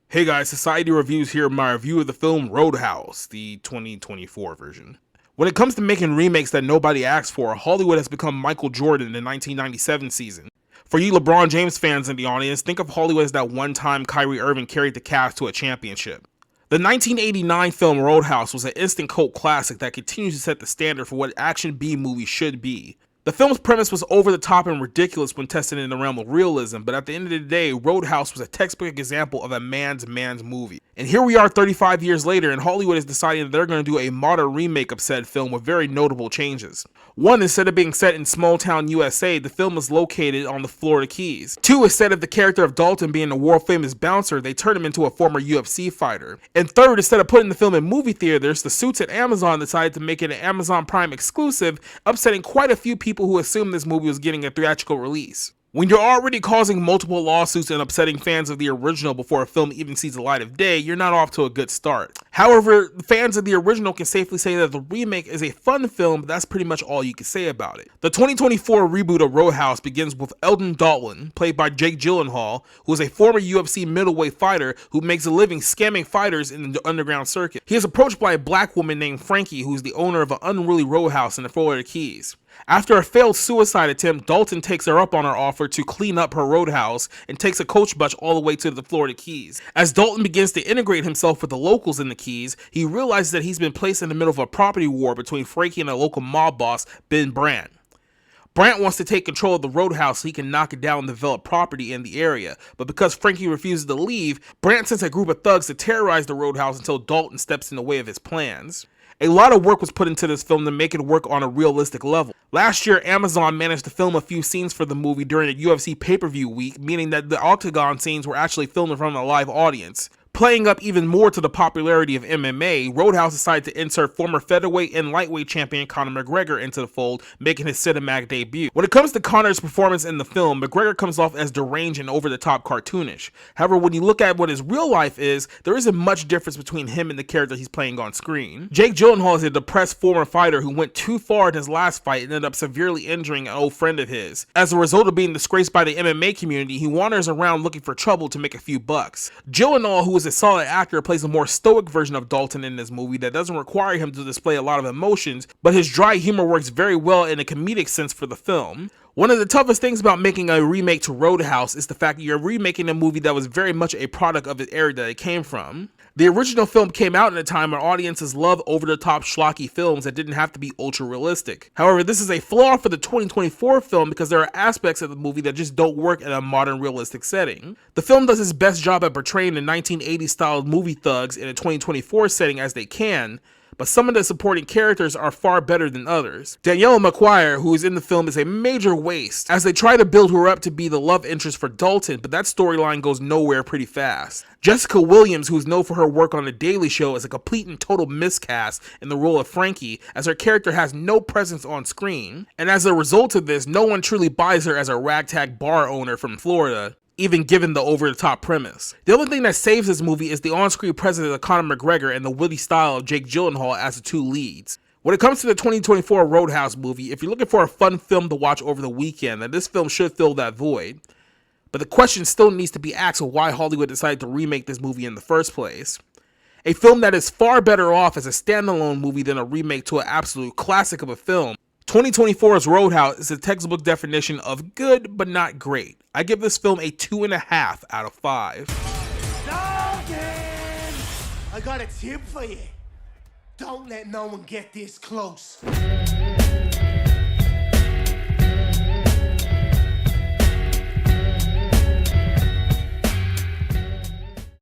Hey guys, Society Reviews here, my review of the film Roadhouse, the 2024 version. When it comes to making remakes that nobody asked for, Hollywood has become Michael Jordan in the 1997 season. For you LeBron James fans in the audience, think of Hollywood as that one time Kyrie Irving carried the Cavs to a championship. The 1989 film Roadhouse was an instant cult classic that continues to set the standard for what action B-movies should be. The film's premise was over the top and ridiculous when tested in the realm of realism, but at the end of the day, Roadhouse was a textbook example of a man's movie. And here we are 35 years later, and Hollywood is deciding that they're going to do a modern remake of said film with very notable changes. One, instead of being set in small town USA, the film is located on the Florida Keys. Two, instead of the character of Dalton being a world famous bouncer, they turn him into a former UFC fighter. And third, instead of putting the film in movie theaters, the suits at Amazon decided to make it an Amazon Prime exclusive, upsetting quite a few people who assumed this movie was getting a theatrical release. When you're already causing multiple lawsuits and upsetting fans of the original before a film even sees the light of day, you're not off to a good start. However, fans of the original can safely say that the remake is a fun film, but that's pretty much all you can say about it. The 2024 reboot of Roadhouse begins with Dalton, played by Jake Gyllenhaal, who is a former UFC middleweight fighter who makes a living scamming fighters in the underground circuit. He is approached by a black woman named Frankie, who is the owner of an unruly roadhouse in the Florida Keys. After a failed suicide attempt, Dalton takes her up on her offer to clean up her roadhouse and takes a coach bus all the way to the Florida Keys. As Dalton begins to integrate himself with the locals in the Keys, he realizes that he's been placed in the middle of a property war between Frankie and a local mob boss, Ben Brandt. Brandt wants to take control of the roadhouse so he can knock it down and develop property in the area, but because Frankie refuses to leave, Brandt sends a group of thugs to terrorize the roadhouse until Dalton steps in the way of his plans. A lot of work was put into this film to make it work on a realistic level. Last year, Amazon managed to film a few scenes for the movie during a UFC pay-per-view week, meaning that the octagon scenes were actually filmed in front of a live audience. Playing up even more to the popularity of MMA, Roadhouse decided to insert former featherweight and lightweight champion Conor McGregor into the fold, making his cinematic debut. When it comes to Conor's performance in the film, McGregor comes off as deranged and over-the-top cartoonish. However, when you look at what his real life is, there isn't much difference between him and the character he's playing on screen. Jake Gyllenhaal is a depressed former fighter who went too far in his last fight and ended up severely injuring an old friend of his. As a result of being disgraced by the MMA community, he wanders around looking for trouble to make a few bucks. Gyllenhaal, who is a solid actor, plays a more stoic version of Dalton in this movie that doesn't require him to display a lot of emotions, but his dry humor works very well in a comedic sense for the film. One of the toughest things about making a remake to Roadhouse is the fact that you're remaking a movie that was very much a product of the era that it came from. The original film came out in a time when audiences love over-the-top schlocky films that didn't have to be ultra-realistic. However, this is a flaw for the 2024 film because there are aspects of the movie that just don't work in a modern realistic setting. The film does its best job at portraying the 1980s style movie thugs in a 2024 setting as they can, but some of the supporting characters are far better than others. Danielle McGuire, who is in the film, is a major waste, as they try to build her up to be the love interest for Dalton, but that storyline goes nowhere pretty fast. Jessica Williams, who is known for her work on The Daily Show, is a complete and total miscast in the role of Frankie, as her character has no presence on screen, and as a result of this, no one truly buys her as a ragtag bar owner from Florida, even given the over-the-top premise. The only thing that saves this movie is the on-screen presence of Conor McGregor and the witty style of Jake Gyllenhaal as the two leads. When it comes to the 2024 Roadhouse movie, if you're looking for a fun film to watch over the weekend, then this film should fill that void. But the question still needs to be asked of why Hollywood decided to remake this movie in the first place. A film that is far better off as a standalone movie than a remake to an absolute classic of a film. 2024's Roadhouse is a textbook definition of good but not great. I give this film a 2.5 out of 5. Dalton! I got a tip for you. Don't let no one get this close.